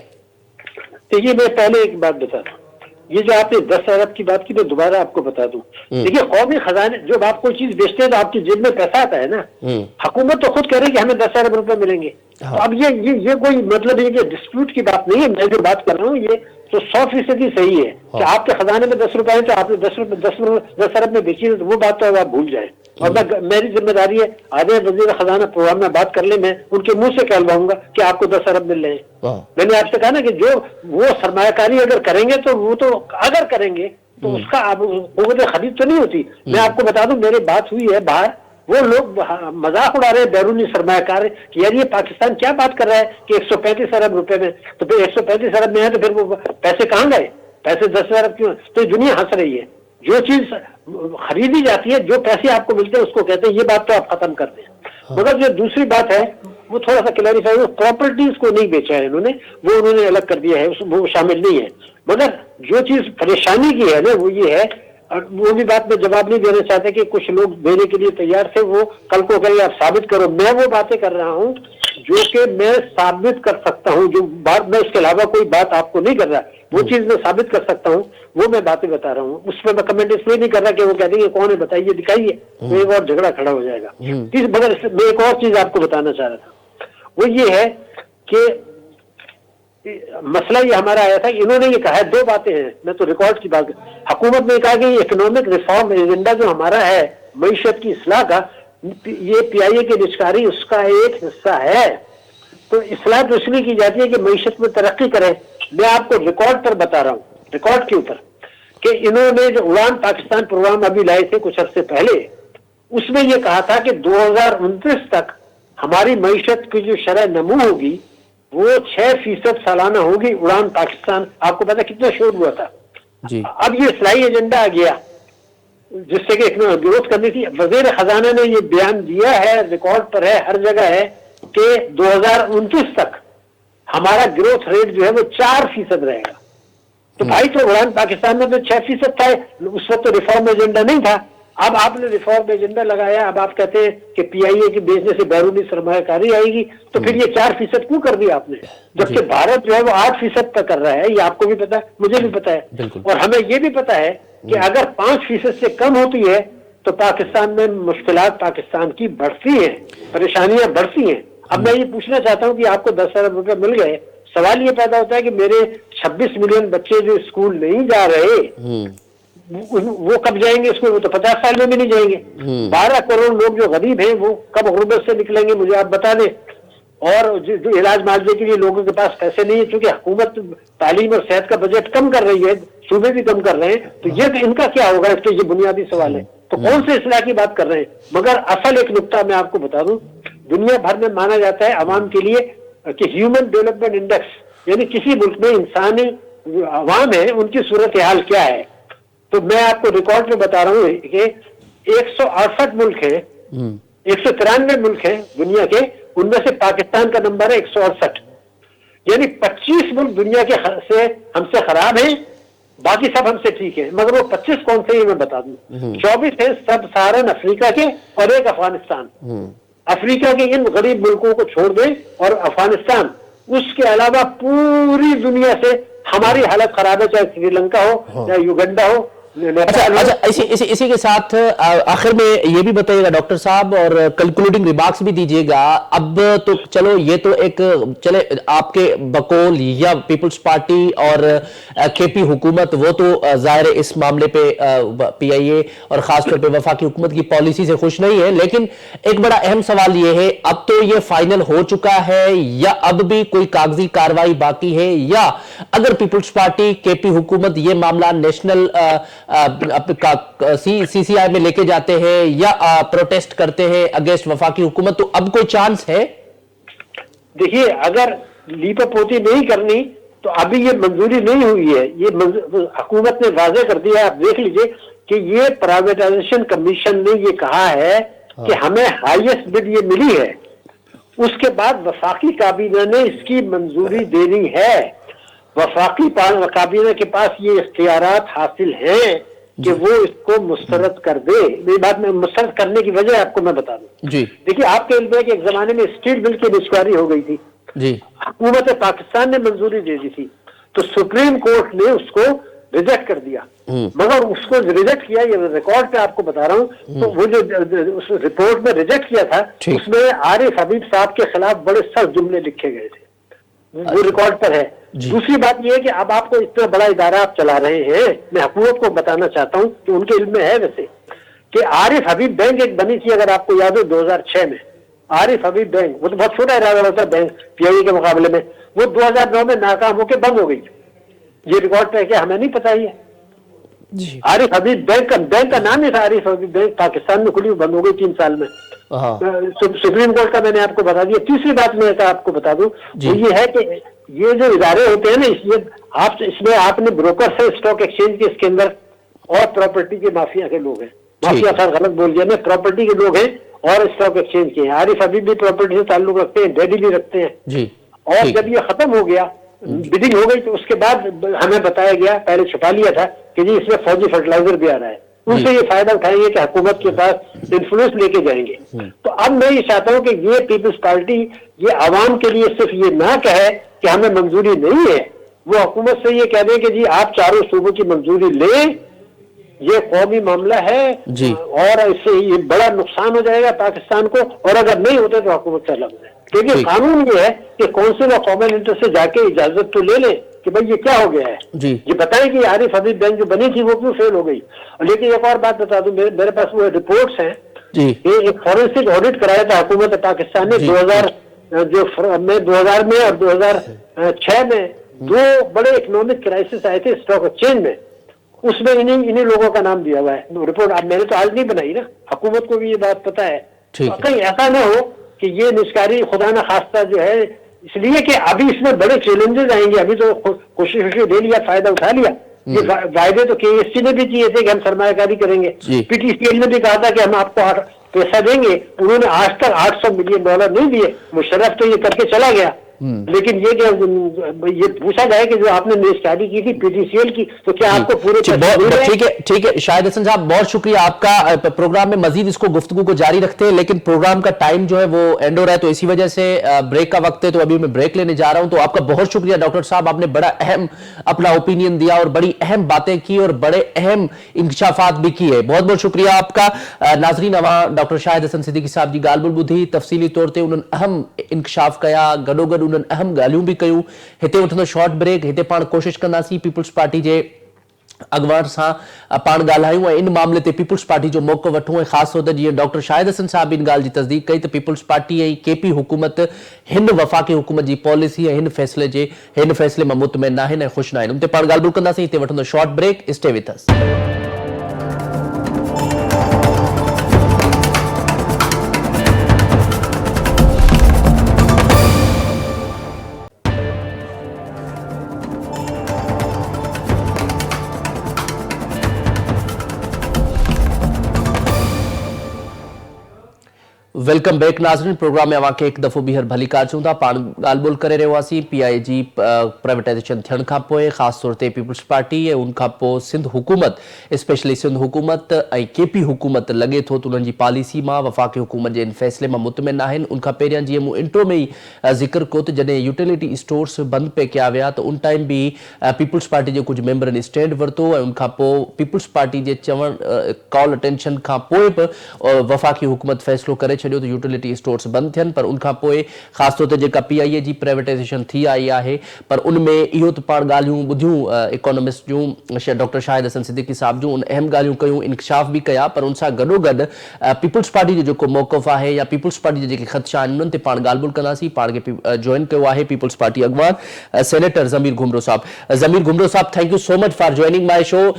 देखिए, मैं पहले एक बात बता दूं, ये जो आपने 10 अरब की बात की मैं दोबारा आपको बता दूं। देखिए, कौमी खजाने जब आप कोई चीज बेचते हैं तो आपकी जेब में पैसा आता है ना। हुकूमत तो खुद कह रही है कि हमें 10 अरब रुपए मिलेंगे। तो अब ये कोई मतलब ये डिस्प्यूट की बात नहीं है। मैं जो बात कर रहा हूँ ये तो 100% सही है कि आपके खजाने में 10 रुपए है तो आपने 10 अरब में बेची, तो वो बात तो अब आप भूल जाए। और मेरी जिम्मेदारी है, आधे वजीर खजाना प्रोग्राम में बात कर ले, मैं उनके मुंह से कहलवाऊंगा कि आपको 10 अरब मिल रहे हैं। मैंने आपसे कहा ना कि जो वो सरमायाकारी अगर करेंगे तो वो तो अगर करेंगे तो उसका अब खरीद तो नहीं होती। मैं आपको बता दूं, मेरी बात हुई है बाहर, वो लोग मजाक उड़ा रहे हैं बैरूनी सरमायाकार कि यार ये पाकिस्तान क्या बात कर रहा है कि 135 अरब रुपए में, तो फिर 135 अरब में है तो फिर वो पैसे कहाँ गए? पैसे 10 अरब क्यों? तो दुनिया हंस रही है। जो चीज खरीदी जाती है, जो पैसे आपको मिलते हैं उसको कहते हैं, ये बात तो आप खत्म कर दें। मगर जो दूसरी बात है वो थोड़ा सा क्लैरिफाई, प्रॉपर्टीज को नहीं बेचा है इन्होंने, वो उन्होंने अलग कर दिया है, वो शामिल नहीं है। मगर जो चीज परेशानी की है ना वो ये है, और वो भी बात में जवाब नहीं देना चाहते कि कुछ लोग देने के लिए तैयार थे, वो कल को कहें आप साबित करो। मैं वो बातें कर रहा हूँ जो कि मैं साबित कर सकता हूँ, जो बात मैं इसके अलावा कोई बात आपको नहीं कर रहा, वो चीज मैं साबित कर सकता हूँ, वो मैं बातें बता रहा हूँ। उसमें मैं कमेंट इसलिए नहीं कर रहा कि वो कह देंगे कौन है बताइए दिखाइए, तो एक और झगड़ा खड़ा हो जाएगा। मगर मैं एक और चीज आपको बताना चाह रहा था, वो ये है कि मसला ये हमारा आया था, इन्होंने ये कहा है, दो बातें हैं, मैं तो रिकॉर्ड की बात, हुकूमत ने कहा कि इकोनॉमिक रिफॉर्म एजेंडा जो हमारा है मईशत की इस्लाह का, ये पीआईए की निष्कारी उसका एक हिस्सा है। तो इस्लाह तो इसलिए की जाती है कि मईशत में तरक्की करे। मैं आपको रिकॉर्ड पर बता रहा हूँ, रिकॉर्ड के ऊपर, कि इन्होंने जो उड़ान पाकिस्तान प्रोग्राम अभी लाए थे कुछ अर्से पहले, उसमें यह कहा था कि 2029 तक हमारी मईशत की जो शरह नमू होगी वो 6% सालाना होगी। उड़ान पाकिस्तान, आपको पता कितना शोर हुआ था जी। अब ये इस्लाही एजेंडा आ गया जिससे कि ग्रोथ करनी थी। वजीर खजाना ने ये बयान दिया है, रिकॉर्ड पर है, हर जगह है, कि 2029 तक हमारा ग्रोथ रेट जो है वो 4% रहेगा। तो भाई तो उड़ान पाकिस्तान में तो 6% था, उस वक्त तो रिफॉर्म एजेंडा नहीं था। अब आपने रिफॉर्म एजेंडा लगाया, अब आप कहते हैं कि पीआईए के बेचने से बैरूनी सरमायाकारी आएगी, तो फिर ये 4% क्यों कर दिया आपने, जबकि भारत जो है वो 8% तक कर रहा है। ये आपको भी पता है, मुझे भी पता है, और हमें ये भी पता है कि अगर 5% से कम होती है तो पाकिस्तान में मुश्किलात पाकिस्तान की बढ़ती हैं, परेशानियां बढ़ती हैं। अब मैं ये पूछना चाहता हूं कि आपको 10 अरब रुपए मिल गए, सवाल ये पैदा होता है कि मेरे 26 मिलियन बच्चे जो स्कूल नहीं जा रहे वो कब जाएंगे स्कूल? वो तो 50 साल में भी नहीं जाएंगे। 12 करोड़ लोग जो गरीब हैं वो कब गुर्बत से निकलेंगे, मुझे आप बता दें। और जो इलाज मुआवजे के लिए लोगों के पास पैसे नहीं है, क्योंकि हुकूमत तालीम और सेहत का बजट कम कर रही है, सूबे भी कम कर रहे हैं, तो ये इनका क्या होगा? इसके ये बुनियादी सवाल है। तो कौन से इस्लाह की बात कर रहे हैं? मगर असल एक नुक्ता मैं आपको बता दूं, दुनिया भर में माना जाता है अवाम के लिए कि ह्यूमन डेवलपमेंट इंडेक्स, यानी किसी मुल्क में इंसानी अवाम है उनकी सूरत हाल क्या है। तो मैं आपको रिकॉर्ड में बता रहा हूँ कि 168 मुल्क हैं, 193 मुल्क हैं दुनिया के, उनमें से पाकिस्तान का नंबर है 168। यानी 25 मुल्क दुनिया के से हमसे खराब हैं, बाकी सब हमसे ठीक है। मगर वो 25 कौन से, ये मैं बता दूं। 24 है सब सहारन अफ्रीका के और एक अफगानिस्तान। अफ्रीका के इन गरीब मुल्कों को छोड़ दें और अफगानिस्तान, उसके अलावा पूरी दुनिया से हमारी हालत खराब है, चाहे श्रीलंका हो, चाहे युगांडा हो। अच्छा, इसी के साथ आखिर में ये भी बताइएगा डॉक्टर साहब, और कंक्लूडिंग रिमार्क्स भी दीजिएगा। अब तो चलो ये तो एक चले आपके बकौल या पीपल्स पार्टी और केपी हुकूमत, वो तो जाहिर है इस मामले पे पीआईए और खासतौर पे वफाकी हुकूमत की पॉलिसी से खुश नहीं है। लेकिन एक बड़ा अहम सवाल ये है, अब तो ये फाइनल हो चुका है या अब भी कोई कागजी कार्रवाई बाकी है, या अगर पीपल्स पार्टी केपी हुकूमत ये मामला नेशनल सीसीआई में लेके जाते हैं या प्रोटेस्ट करते हैं अगेंस्ट वफाकी हुकूमत, तो अब कोई चांस है? देखिए, अगर लीपापोती नहीं करनी तो अभी ये मंजूरी नहीं हुई है। ये हुकूमत ने वाजे कर दिया, आप देख लीजिए कि ये प्राइवेटाइजेशन कमीशन ने ये कहा है कि हमें हाईएस्ट बिड ये मिली है, उसके बाद वफाकी काबीना ने इसकी मंजूरी देनी है। वफाकी काबीना के पास ये इख्तियारात हासिल हैं कि वो इसको मुस्तरद कर दे। मेरी बात में मुस्तरद करने की वजह आपको मैं बता दूं जी। देखिए, आपके इल्म है कि एक जमाने में स्टील बिल की निष्कारी हो गई थी जी, हुकूमत पाकिस्तान ने मंजूरी दे दी थी, तो सुप्रीम कोर्ट ने उसको रिजेक्ट कर दिया। मगर उसको रिजेक्ट किया, ये रिकॉर्ड पे आपको बता रहा हूँ, तो वो जो उस रिपोर्ट में रिजेक्ट किया था उसमें आरिफ हबीब साहब के खिलाफ बड़े सख्त जुमले लिखे गए थे, वो रिकॉर्ड पर है। दूसरी बात यह है कि अब आपको इतना बड़ा इदारा आप चला रहे हैं, मैं हुकूमत को बताना चाहता हूं कि उनके इल्म में है वैसे कि आरिफ हबीब बैंक एक बनी थी, अगर आपको याद हो 2006 में आरिफ हबीब बैंक, वो तो बहुत छोटा इरादा होता है बैंक पीआईए के मुकाबले में, वो 2009 में नाकाम होकर बंद हो गई। ये रिकॉर्ड पे है कि हमें नहीं पता ही है। आरिफ हबीब बैंक का नाम ही था आरिफ हबीब बैंक, पाकिस्तान में खुली, बंद हो गई 3 साल में। सुप्रीम कोर्ट का मैंने आपको बता दिया। तीसरी बात मैं आपको बता दूं, वो ये है कि ये जो इदारे होते हैं ना, इसमें आपने ब्रोकर से स्टॉक एक्सचेंज के इसके अंदर और प्रॉपर्टी के माफिया के लोग हैं, माफिया सर गलत बोल दिया मैं, प्रॉपर्टी के लोग हैं और स्टॉक एक्सचेंज के हैं। आरिफ हबीब भी प्रॉपर्टी से ताल्लुक रखते हैं, डैडी भी रखते हैं जी। और जब ये खत्म हो गया, बिडिंग हो गई, तो उसके बाद हमें बताया गया, पहले छुपा लिया था कि जी इसमें फौजी फर्टिलाइजर भी आ रहा है, उनसे ये फायदा उठाएंगे कि हुकूमत के पास इन्फ्लुएंस लेके जाएंगे। तो अब मैं ये चाहता हूं कि ये पीपल्स पार्टी ये आवाम के लिए सिर्फ ये ना कहे कि हमें मंजूरी नहीं है, वो हुकूमत से ये कह दें कि जी आप चारों सूबों की मंजूरी लें, ये कौमी मामला है जी, और इससे ये बड़ा नुकसान हो जाएगा पाकिस्तान को, और अगर नहीं होते तो हुकूमत से अलग है। क्योंकि ठीक। कानून ये है कि काउंसिल ऑफ कॉमन इंटरेस्ट से जाके इजाजत तो ले ले कि भाई ये क्या हो गया है, जी। ये बताएं कि आरिफ हबीब बैंक जो बनी थी वो क्यों फेल हो गई। लेकिन एक और बात बता दूं, मेरे पास वो रिपोर्ट्स हैं, जी ये एक फॉरेंसिक ऑडिट कराया था हुकूमत पाकिस्तान ने जी, 2000 में और 2006 में दो बड़े इकोनॉमिक क्राइसिस आए थे स्टॉक एक्सचेंज में, उसमें इन्हीं लोगों का नाम दिया हुआ है रिपोर्ट। अब मैंने तो आज नहीं बनाई ना, हुकूमत को भी ये बात पता है। ठीक तो है। कहीं ऐसा ना हो कि ये निष्कारी खुदा न खास्ता जो है, इसलिए कि अभी इसमें बड़े चैलेंजेस आएंगे। अभी तो कोशिश ले लिया, फायदा उठा लिया, ये वायदे तो केएससी ने भी किए थे कि हम सरमायाकारी करेंगे, जी। पीटीसीएल ने भी कहा था कि हम आपको पैसा देंगे, उन्होंने आज तक $800 मिलियन नहीं दिए। मुशर्रफ तो ये करके चला गया, लेकिन ये पूछा जाए कि जो आपने निष्कारी की थी पीटीसीएल की, तो क्या आपको पूरे पैसे मिल रहे हैं? ठीक है, ठीक है शाहिद हसन साहब, बहुत शुक्रिया आपका। प्रोग्राम में मजीद इसको गुफ्तगू को जारी रखते हैं, लेकिन प्रोग्राम का टाइम जो है वो एंड हो रहा है, तो इसी वजह से ब्रेक का वक्त है, तो अभी मैं ब्रेक लेने जा रहा हूं। तो आपका बहुत शुक्रिया डॉक्टर साहब, आपने बड़ा अहम अपना ओपिनियन दिया और बड़ी अहम बातें की और बड़े अहम इंकशाफात भी किए। बहुत बहुत शुक्रिया आपका। नाजरीन, डॉक्टर शाहिद हसन सिद्दीकी साहब जी गालबुल बुधी तफसीली तौर ते उन्हनि अहम इंकशाफ कया, गॾोगॾु उन्हनि अहम ॻाल्हियूं बि कयूं। हिते वठंदो शॉर्ट ब्रेक, हिते पाण कोशिश कंदासीं पीपल्स पार्टी जे अॻवान सां पाण ॻाल्हायूं ऐं इन मामले ते पीपल्स पार्टी जो मौक़ो वठूं, ऐं ख़ासि तौर ते जीअं डॉक्टर शाहिद हसन साहब इन ॻाल्हि जी तस्दीक कई त पीपल्स पार्टी ऐं केपी हुकूमत हिन वफ़ाक़ी हुकूमत जी पॉलिसी ऐं हिन फ़ैसिले मां मुतमइन न आहिनि ऐं ख़ुशि न आहिनि। उन ते पाण ॻाल्हि ॿोल कंदासीं। हिते वठंदो short break, stay with us. Welcome back नाज़रीन, प्रोग्राम में अवां खे हिकु दफ़ो ॿीहर भली कार चऊं था। पाण ॻाल्हि ॿोल करे रहियो हुआसीं पीआई जी प्राइवेटाइज़ेशन थियण खां पोइ, ख़ासि तौर ते पीपल्स पार्टी ऐं उन खां पोइ सिंध हुकूमत, स्पेशली सिंध हुकूमत ऐं केपी हुकूमत लॻे थो त उन्हनि जी पॉलिसी मां, वफ़ाक़ी हुकूमत जे इन फ़ैसिले मां मुतमिन आहिनि। उन खां पहिरियां जीअं मूं इंट्रो में ई ज़िक्र कयो त जॾहिं यूटिलिटी स्टोर्स बंदि पे कया विया त उन टाइम बि पीपल्स पार्टी जे कुझु मेंबरनि स्टैंड वरितो ऐं उन खां पोइ पीपल्स पार्टी जे कॉल अटेंशन खां पोइ बि वफ़ाक़ी हुकूमत फ़ैसिलो करे छॾियो त यूटिलिटी स्टोर्स बंदि थियनि। पर उनखां पोइ ख़ासि तौर ते जेका पीआईए जी प्राइवेटाइज़ेशन थी आई आहे, पर उनमें इहो त पाण ॻाल्हियूं ॿुधियूं इकोनॉमिस्ट जूं, डॉक्टर शाहिद हसन सिद्दीकी साहब जूं, उन अहम ॻाल्हियूं कयूं, इंकशाफ बि कया। पर उन सां गॾोगॾु पीपल्स पार्टी जो जेको मौक़िफ़ आहे या पीपल्स पार्टी जे जेके ख़दशा आहिनि उन्हनि ते पाण ॻाल्हि ॿोल कंदासीं। पाण खे जॉइन कयो आहे पीपल्स पार्टी अॻवान सेनेटर ज़मीर घुमरो साहब। ज़मीर घुमरो साहब, thank you so much for joining my show.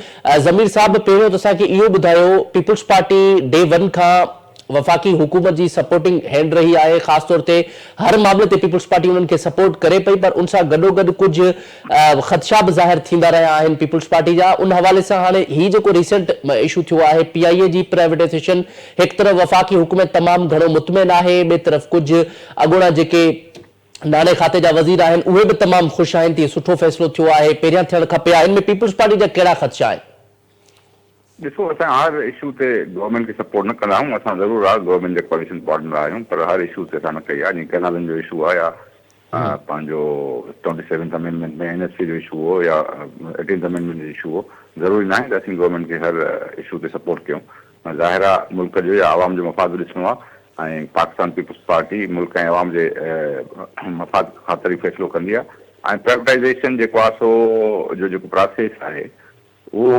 Zameer साहब, पहिरियों त असांखे इहो ॿुधायो, पीपल्स पार्टी डे वन खां वफ़ाक़ी हुकूमत जी सपोर्टिंग हैंड रही आहे, ख़ासि तौर ते हर मामले ते पीपल्स पार्टी उन्हनि खे सपोर्ट करे पई, पर उन सां गॾोगॾु कुझु ख़दशा बि ज़ाहिर थींदा रहिया आहिनि पीपल्स पार्टी जा। उन हवाले सां हाणे हीउ जेको रिसेंट इशू थियो आहे पीआईए जी प्राइवेटाइज़ेशन, हिकु तरफ़ वफ़ाक़ी हुकूमत तमामु घणो मुतमिन आहे, ॿिए तरफ़ कुझु अॻूणा जेके नाले खाते जा वज़ीर आहिनि उहे बि तमामु ख़ुशि आहिनि त सुठो फ़ैसिलो थियो आहे, पहिरियां थियण खपे। हिन में पीपल्स पार्टी जा कहिड़ा ख़दशा आहिनि? ॾिसो, असां हर इशू ते गवर्नमेंट खे सपोर्ट न कंदा आहियूं। असां ज़रूरु आहे गवर्नमेंट जे कोलिशन पार्टनर आहियूं, पर हर इशू ते असां न कई आहे। जीअं कैनालनि जो इशू आहे या पंहिंजो 27th अमेंडमेंट में एनएससी जो इशू हो या 18th अमेंडमेंट जो इशू हो, ज़रूरी न आहे त असीं गवर्नमेंट खे हर इशू ते सपोर्ट कयूं। ज़ाहिर आहे मुल्क जो या आवाम जो मफ़ाद ॾिसणो आहे ऐं पाकिस्तान पीपल्स पार्टी मुल्क ऐं आवाम जे मफ़ाद ख़ातिर ई फ़ैसिलो कंदी आहे। ऐं प्राइवेटाइज़ेशन जेको आहे सो जो जेको प्रोसेस आहे उहो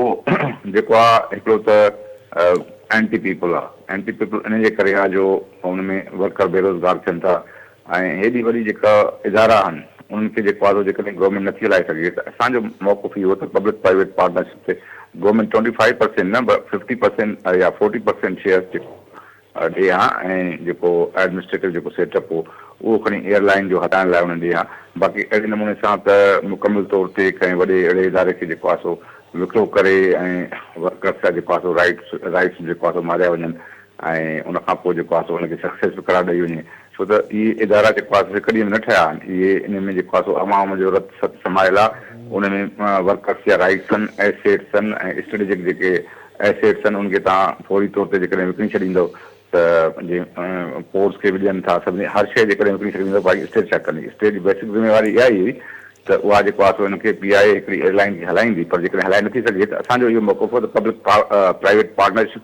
जेको आहे हिकिड़ो त एंटी पीपल आहे। एंटी पीपल इन जे करे आहे जो हुनमें वर्कर बेरोज़गार थियनि था ऐं हेॾी वॾी जेका इदारा आहिनि उन्हनि खे जेको आहे जेकॾहिं गवर्नमेंट नथी हलाए सघे त असांजो मौक़िफ़ इहो त पब्लिक प्राइवेट पार्टनरशिप ते गवर्नमेंट 25% न 50% या 40% शेयर जेको ॾे हा ऐं जेको एडमिनिस्ट्रेटिव जेको सेटअप हो उहो खणी एयरलाइन जो हटाइण लाइ उन्हनि ॾे हा। बाक़ी अहिड़े नमूने सां त मुकमिल तौर ते कंहिं वॾे अहिड़े इदारे खे जेको आहे सो विकिरो करे ऐं वर्कर्स जा जेको आहे सो राइट्स जेको आहे सो मारिया वञनि ऐं उनखां पोइ जेको आहे सो हुनखे सक्सेस बि करार ॾेई वञे, छो त इहे इदारा जेको आहे हिकु ॾींहं में न ठहिया आहिनि। इहे इन में जेको आहे सो अवाम जो रत सत समायल आहे। उन में वर्कर्स जा राइट्स आहिनि, एसेट्स आहिनि ऐं स्ट्रेटेजिक जेके एसेट्स आहिनि उनखे तव्हां फौरी तौर ते जेकॾहिं विकिणी छॾींदव त जीअं पोर्ट्स खे बि ॾियनि था, सभिनी हर शइ जेकॾहिं विकिणी छॾींदव भाई स्टेट छा कंदी? स्टेट जी बेसिक ज़िम्मेवारी इहा ई हुई त उहा जेको आहे सो हिनखे पीआईए हिकिड़ी एयरलाइन खे हलाईंदी, पर जेकॾहिं हलाए नथी सघे त असांजो इहो मौक़िफ़ त पब्लिक प्राइवेट पार्टनरशिप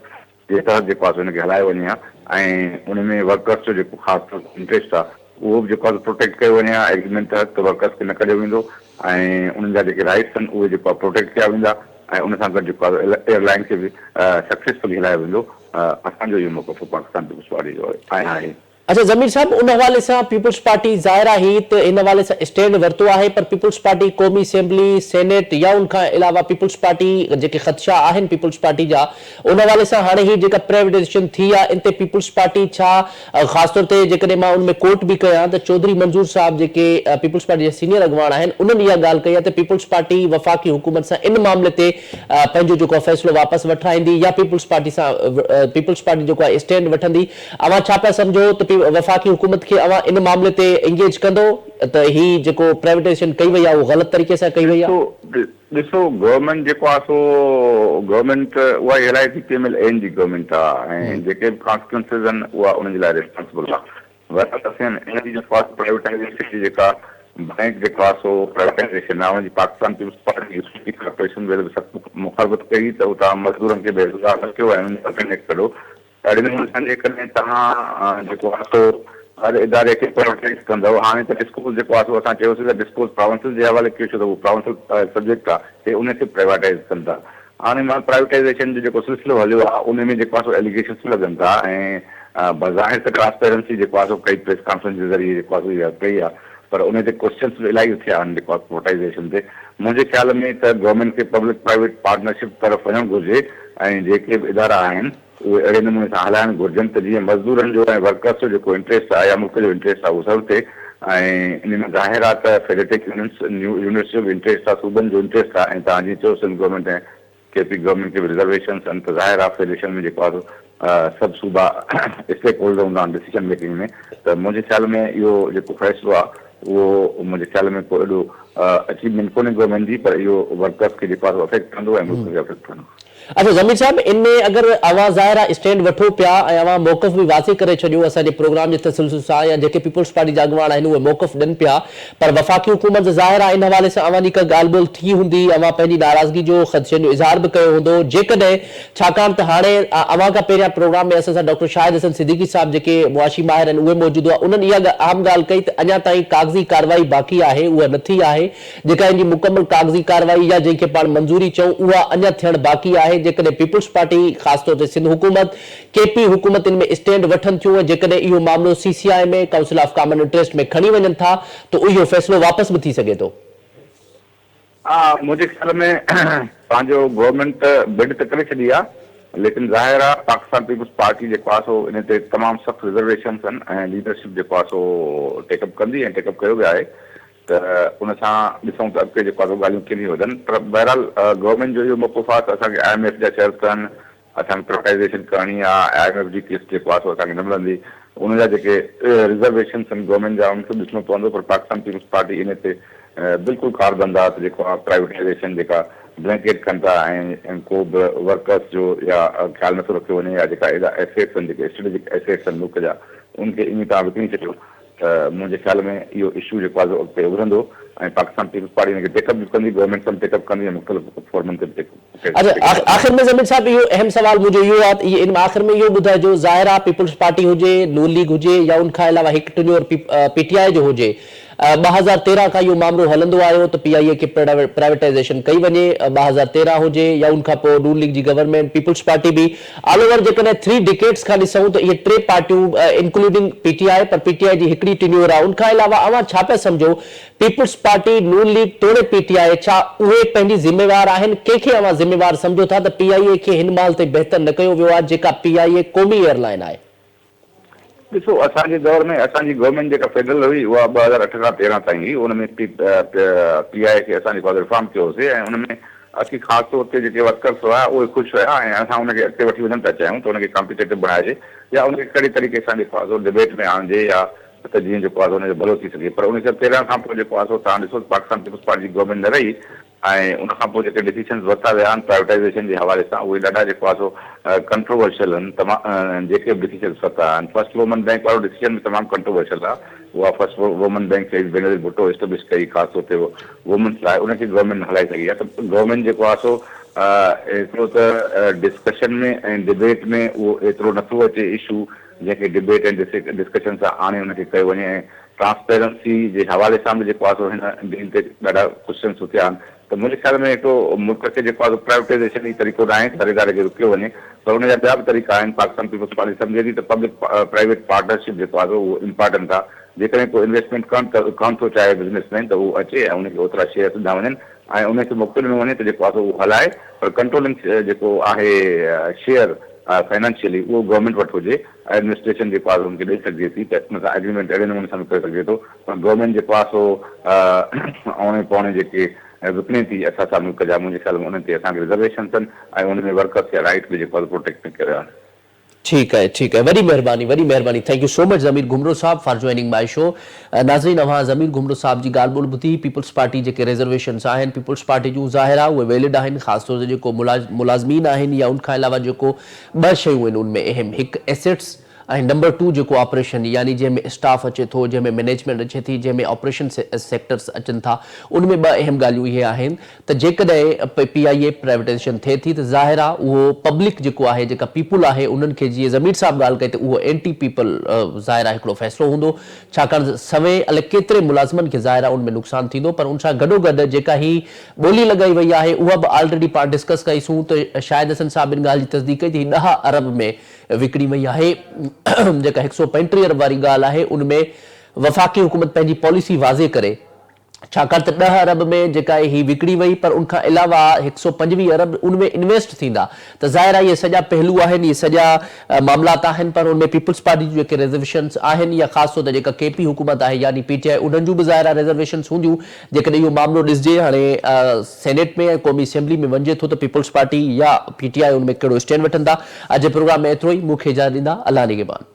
जे तहत जेको आहे सो हिनखे हलायो वञे हा ऐं उन में वर्कर्स जो जेको ख़ासि इंट्रस्ट आहे उहो बि जेको आहे प्रोटेक्ट कयो वञे हा एग्रीमेंट तहत वर्कर्स खे न कढियो वेंदो ऐं उन्हनि जा जेके राइट्स आहिनि उहे जेको आहे प्रोटेक्ट कया वेंदा ऐं उन सां गॾु जेको आहे एयरलाइन खे बि सक्सेसफुली हलायो वेंदो। असांजो इहो मौक़फ़ पाकिस्तान पीपुल्स पार्टी जो आहे। अच्छा ज़मीर साहब, उन हवाले से पीपल्स पार्टी ज़ाहिर ही तो इन हवाले से स्टैंड वरतो है, पर पीपल्स पार्टी कौमी असेंबली सेनेट या उनका अलावा पीपल्स पार्टी जेके खदशा आहिनि पीपल्स पार्टी जा उन हवाले से हाणे ही जेका प्राइवेटाइजेशन थी है इन ते पीपल्स पार्टी छा खास तौर ते जेकॾहिं मां उनमें कोट भी कयां तो चौधरी मंजूर साहब जेके पीपल्स पार्टी जे सीनियर अगवान आहिनि उन्हनि इहा ॻाल्हि कई आहे त पीपल्स पार्टी वफ़ाक़ी हुकूमत सां इन मामले ते पंहिंजो जेको फ़ैसिलो वापसि वठाईंदी या पीपल्स पार्टी जेको आहे स्टैंड वठंदी। अवां छा पिया सम्झो त वफ़ाक़ी हुकूमत के अवां इन मामले ते एंगेज कंदो त ही जेको प्राइवेटाइजेशन कई वई आहे वो गलत तरीक़े सां कई वई आहे? ॾिसो गवर्नमेंट जेको आहे सो गवर्नमेंट उहा ई हलाए थी PMLN जी गवर्नमेंट आहे ऐं जेके बि कॉन्सिक्वेंसिस आहिनि उहा उन्हनि जे लाइ रिस्पॉन्सिबल आहे। वरना इन जी जेको आहे प्राइवेटाइजेशन जी जेका बैंक जेको आहे सो प्राइवेटाइजेशन आहे उनजी पाकिस्तान पीपुल्स पार्टी कॉर्पोरेशन में सख़्तु मुखालफ़त कई त उतां मज़दूरनि खे बेरोज़गार न कयो ऐं उन्हनि खे कढो। अहिड़े नमूने सां जेकॾहिं तव्हां जेको आहे सो हर इदारे खे प्राइवेटाइज कंदव हाणे त डिस्कोस जेको आहे सो असां चयोसीं त डिस्कोस प्रोविंसिस जे हवाले कयो छो त उहो प्रोविंसियल सब्जेक्ट आहे उन खे प्राइवेटाइज कनि था। हाणे मां प्राइवेटाइजेशन जो जेको सिलसिलो हलियो आहे उन में जेको आहे सो एलिगेशन्स लॻनि था ऐं बज़ाहिर त ट्रांसपेरेंसी जेको आहे सो कई प्रेस कॉन्फ्रेंस जे ज़रिए जेको आहे सो इहा कई आहे पर उन ते क्वेश्चन्स इलाही थिया आहिनि जेको आहे प्राइवेटाइजेशन ते। मुंहिंजे ख्याल में त गवर्नमेंट खे पब्लिक प्राइवेट पार्टनरशिप तरफ़ वञणु घुरिजे ऐं जेके बि इदारा आहिनि उहे अहिड़े नमूने सां हलाइणु घुरिजनि त जीअं मज़दूरनि जो ऐं वर्कर्स जो जेको इंट्रस्ट आहे या मुल्क जो इंट्रस्ट आहे उहो सर्व थिए ऐं इन में ज़ाहिर आहे त फेडरेटिव यूनिट्स जो बि इंट्रस्ट आहे, सूबनि जो इंट्रस्ट आहे ऐं तव्हां जीअं चयो सिंध गवर्नमेंट ऐं KP गवर्नमेंट खे बि रिजर्वेशन्स आहिनि त ज़ाहिर आहे फेडरेशन में जेको आहे सभु सूबा स्टेक होल्डर हूंदा आहिनि डिसीजन मेकिंग में। त मुंहिंजे ख्याल में इहो जेको फ़ैसिलो आहे उहो मुंहिंजे ख्याल में को एॾो अचीवमेंट कोन्हे गवर्नमेंट जी पर इहो वर्कर्स खे जेको आहे अफेक्ट कंदो ऐं मुल्क खे अफेक्ट कंदो। अच्छा ज़मीर साहब, इनमें अगर अवां ज़ाहिर स्टैंड वठो पिया ऐं अवां मौक़फ़ भी वाज़े करे छॾियो असांजे प्रोग्राम जे तसलसल सां या जेके पीपल्स पार्टी जा अॻवान आहिनि उहे मौक़फ़ ॾियनि पिया पर वफ़ाक़ी हुकूमत ज़ाहिर आहे इन हवाले सां अवां जी का ॻाल्हि ॿोल्हि थी हूंदी, अवां पंहिंजी नाराज़गी जो ख़दशे जो इज़हार बि कयो हूंदो जेकॾहिं छाकाणि त हाणे अवां खां पहिरियां प्रोग्राम में असां सां डॉक्टर शाहिद हसन सिद्दीकी साहब जेके मुआशी माहिर आहिनि उहे मौजूदु हुआ उन्हनि इहा अहम ॻाल्हि कई त अञा ताईं कागज़ी कार्रवाई बाक़ी आहे उहा न थी आहे जेका इन जी मुकमल कागज़ी कार्रवाई या जंहिंखे पाण मंज़ूरी चऊं उहा अञा थियणु बाक़ी आहे। जेकॾहिं पीपल्स पार्टी खास तौर ते सिंध हुकूमत KP हुकूमत इनमें स्टैंड वठन थियूं जेकॾहिं इहो मामलो CCI में काउंसिल ऑफ कॉमन इंटरेस्ट में खणी वञनि था तो इहो फ़ैसिलो वापस भी थी सघे थो। मुंहिंजे ख्याल में पंहिंजो गवर्नमेंट बिड त करे छॾी आहे लेकिन ज़ाहिर आहे पाकिस्तान पीपुल्स पार्टी जेको आहे सो इन ते तमामु सख़्तु रिजर्वेशन्स आहिनि ऐं लीडरशिप जेको आहे सो टेकअप कंदी ऐं टेकअप कयो वियो आहे त उन सां ॾिसूं त अॻिते जेको आहे ॻाल्हियूं कीअं वधनि पर बहरहाल गवर्नमेंट जो इहो मौक़फ़ आहे त असांखे IMF जा शर्त आहिनि असांखे प्राइवेटाइजेशन करणी आहे IMF जी केस जेको आहे सो असांखे न मिलंदी उन जा जेके रिजर्वेशन्स आहिनि गवर्नमेंट जा उनखे ॾिसणो पवंदो पर पाकिस्तान पीपुल्स पार्टी इन ते बिल्कुलु कारबंद आहे त जेको आहे प्राइवेटाइजेशन जेका ब्लैंकेट कनि था ऐं को बि वर्कर्स जो या ख़्यालु नथो रखियो वञे या जेका एॾा एसेट्स आहिनि जेके स्ट्रेटेजिक एसेट्स आहिनि मुल्क जा उनखे ईअं तव्हां विकिणी छॾियो त मुंहिंजे ख़्याल में इहो इशू जेको आहे अॻिते उभरंदो ऐं पाकिस्तान पीपुल्स पार्टी हिनखे टेकअप बि कंदी गवर्नमेंट सां टेकअप कंदी ऐं मुख़्तलिफ़ फॉर्मनि ते अच्छा आख़िर में ज़मीर साहब इहो अहम सवाल मुंहिंजो इहो आहे इन आख़िर में इहो ॿुधाइजो ज़ाहिर आहे पीपल्स पार्टी हुजे नून लीग हुजे या उनखां अलावा हिकु टिनियोर PTI जो हुजे 2013 का इहो मामलो हलंदो आयो त PIA खे प्राइवेटाइजेशन कई वञे 2013 हुजे या उनखां पोइ नून लीग जी गवर्नमेंट पीपल्स पार्टी भी ऑल ओवर जेकॾहिं 3 डिकेड्स खां ॾिसूं त इहे 3 पार्टियूं इंक्लूडिंग PTI पर PTI जी हिकिड़ी टिनियोर आहे उनखां अलावा अवां छा पिया सम्झो पीपल्स पार्टी नून लीग तोड़े PTI छा उहे पंहिंजी ज़िम्मेवार आहिनि कंहिंखे अवां ज़िम्मेवार सम्झो था त PIA खे हिन महिल ताईं बहितर न कयो वियो आहे जेका PIA क़ौमी एयरलाइन आहे? ॾिसो असांजे दौर में असांजी गवर्नमेंट जेका फेडरल हुई उहा 2008 खां 13 ताईं हुई उन में PI खे असां जेको रिफॉर्म कयोसीं ऐं उन में असीं ख़ासि तौर ते जेके वर्कर्स हुआ उहे ख़ुशि हुया ऐं असां उनखे अॻिते वठी वञणु था चाहियूं त उनखे कॉम्पिटेटिव बणाइजे या उनखे कहिड़े तरीक़े सां जेको आहे डिबेट में आणिजे या त जीअं जेको आहे हुनजो भलो थी सघे पर 1913 खां पोइ जेको आहे तव्हां ॾिसो पाकिस्तान पीपुल्स पार्टी जी गवर्नमेंट न रही ऐं उनखां पोइ जेके डिसीजन्स वरिता विया आहिनि प्राइवेटाइजेशन जे हवाले सां उहे ॾाढा जेको आहे सो कंट्रोवर्शियल आहिनि तमामु जेके बि डिसीजन्स वरिता आहिनि फर्स्ट वुमन बैंक वारो डिसीजन बि तमामु कंट्रोवर्शियल आहे उहा फर्स्ट वुमन बैंक चई बेनज़ीर भुट्टो एस्टेब्लिश कई ख़ासि तौर ते वुमेन्स लाइ उनखे गवर्नमेंट हलाए सघी आहे त गवर्नमेंट जेको आहे सो एतिरो त डिस्कशन में ऐं डिबेट में उहो एतिरो नथो अचे इशू जंहिंखे डिबेट ऐं डिस्कशन सां आणे उनखे कयो वञे ऐं ट्रांसपेरेंसी जे हवाले सां बि जेको आहे सो हिन बिल ते ॾाढा क्वेश्चन्स उथिया आहिनि। त मुंहिंजे ख्याल में हिकिड़ो मुल्क खे जेको आहे प्राइवेटाइज़ेशन जी तरीक़ो न आहे ख़रीदारी खे रुकियो वञे, पर हुनजा ॿिया बि तरीक़ा आहिनि। पाकिस्तान पीपल्स पार्टी सम्झे थी त पब्लिक प्राइवेट पार्टनरशिप जेको आहे उहो इम्पॉर्टेंट आहे। जेकॾहिं को इन्वेस्टमेंट कोन थो चाहे बिज़नेसमैन त उहो अचे ऐं उनखे ओतिरा शेयर ॾिना वञनि ऐं उनखे मोकिलियो ॾिनो वञे त जेको आहे उहो हलाए, पर कंट्रोलिंग जेको आहे शेयर फाइनेंशियली उहो गवर्नमेंट वटि हुजे। एडमिनिस्ट्रेशन जेको आहे उनखे ॾेई सघिजे थी त हुन सां एग्रीमेंट अहिड़े नमूने सां करे सघिजे थो, पर गवर्नमेंट जेको आहे सो औणे पौणे जेके विकिणे थी असां सां मुल्क जा, मुंहिंजे ख्याल में उन ते असांखे रिजर्वेशन अथनि ऐं उन में वर्कर्स या राइट बि जेको आहे प्रोटेक्ट न करिया आहिनि। ठीक है, वरी मेहरबानी। Thank you so much Zameer Ghumro sahab for joining my show. नाज़रीन, अवां ज़मीर घुमरो साहब जी ॻाल्हि ॿोल ॿुधी। पीपल्स पार्टी जेके रिजर्वेशन्स आहिनि, पीपल्स पार्टी जूं ज़ाहिर आहे उहे वैलिड आहिनि, ख़ासि तौर ते जेको मुलाज़मीन आहिनि या उनखां अलावा जेको ॿ शयूं आहिनि उनमें अहम, हिकु एसेट्स ऐं नंबर 2 जेको ऑपरेशन, यानी जंहिंमें स्टाफ अचे थो, जंहिंमें मैनेजमेंट अचे थी, जंहिंमें ऑपरेशन सेक्टर्स अचनि था, उनमें ॿ अहम ॻाल्हियूं इहे आहिनि त जेकॾहिं PIA प्राइवेटाइज़ेशन थिए थी त ज़ाहिर आहे उहो पब्लिक जेको आहे, जेका पीपुल आहे, उन्हनि खे जीअं ज़मीर साहब ॻाल्हि कई त उहो एंटी पीपल ज़ाहिर आहे हिकिड़ो फ़ैसिलो हूंदो, छाकाणि सवें अलाए केतिरे मुलाज़िमनि खे ज़ाहिर आहे उनमें नुक़सानु थींदो। पर उन सां गॾोगॾु जेका ही ॿोली लॻाई वई आहे उहा बि ऑलरेडी पाण डिस्कस कईसूं त शाहिद हसन साहब इन ॻाल्हि जी तस्दीक कई त 10 अरब में विकिणी वई आहे। जेका 135 अरब वारी ॻाल्हि आहे उनमें वफ़ाक़ी हुकूमत पंहिंजी पॉलिसी वाज़े करे, छाकाणि त 10 अरब में जेका ही विकिणी वई, पर उनखां अलावा 125 अरब उनमें इन्वेस्ट थींदा, त ज़ाहिर आहे इहे सॼा पहलू आहिनि, इहे सॼा मामलात आहिनि। पर उनमें पीपल्स पार्टी जूं जेके रिजर्वेशन्स आहिनि या ख़ासि तौर ते जेका KP हुकूमत आहे यानी PTI, उन्हनि जूं बि ज़ाहिर आहे रिजर्वेशन्स हूंदियूं। जेकॾहिं इहो मामलो ॾिसिजे हाणे सेनेट में ऐं क़ौमी असेंबली में वञे थो त पीपल्स पार्टी या PTI उनमें कहिड़ो स्टैंड वठंदा। अॼु प्रोग्राम में एतिरो ई, मूंखे इजाज़त ॾींदा। अल्लाह निगहबान।